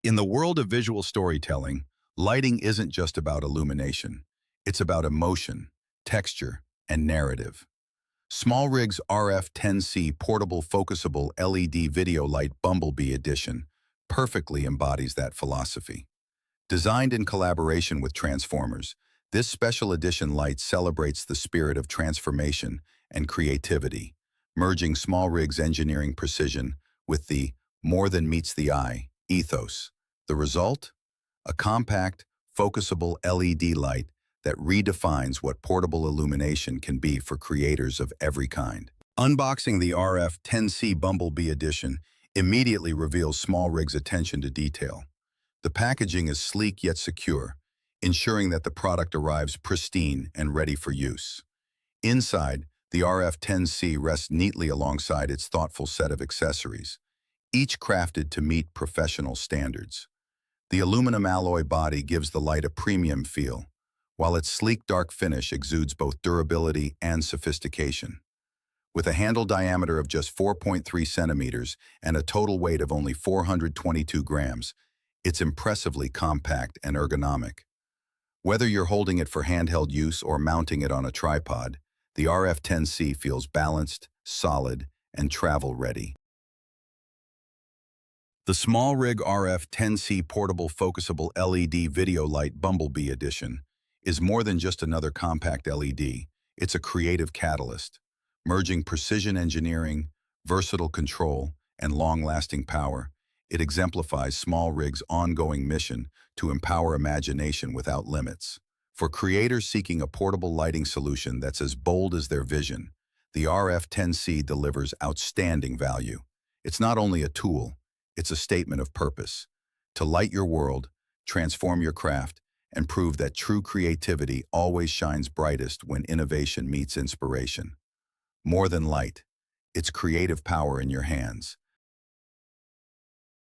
In the world of visual storytelling, lighting isn't just about illumination. It's about emotion, texture, and narrative. SmallRig's RF10C Portable Focusable LED Video Light BumbleBee Edition perfectly embodies that philosophy. Designed in collaboration with Transformers, this special edition light celebrates the spirit of transformation and creativity, merging SmallRig's engineering precision with the more than meets the eye ethos. The result? A compact, focusable LED light that redefines what portable illumination can be for creators of every kind. Unboxing the RF10C Bumblebee Edition immediately reveals SmallRig's attention to detail. The packaging is sleek yet secure, ensuring that the product arrives pristine and ready for use. Inside, the RF10C rests neatly alongside its thoughtful set of accessories, each crafted to meet professional standards. The aluminum alloy body gives the light a premium feel, while its sleek dark finish exudes both durability and sophistication. With a handle diameter of just 4.3 centimeters and a total weight of only 422 grams, it's impressively compact and ergonomic. Whether you're holding it for handheld use or mounting it on a tripod, the RF10C feels balanced, solid, and travel-ready. The SmallRig RF10C Portable Focusable LED Video Light Bumblebee Edition is more than just another compact LED. It's a creative catalyst, merging precision engineering, versatile control, and long-lasting power. It exemplifies SmallRig's ongoing mission to empower imagination without limits. For creators seeking a portable lighting solution that's as bold as their vision, the RF10C delivers outstanding value. It's not only a tool, it's a statement of purpose. To light your world, transform your craft, and prove that true creativity always shines brightest when innovation meets inspiration. More than light, it's creative power in your hands.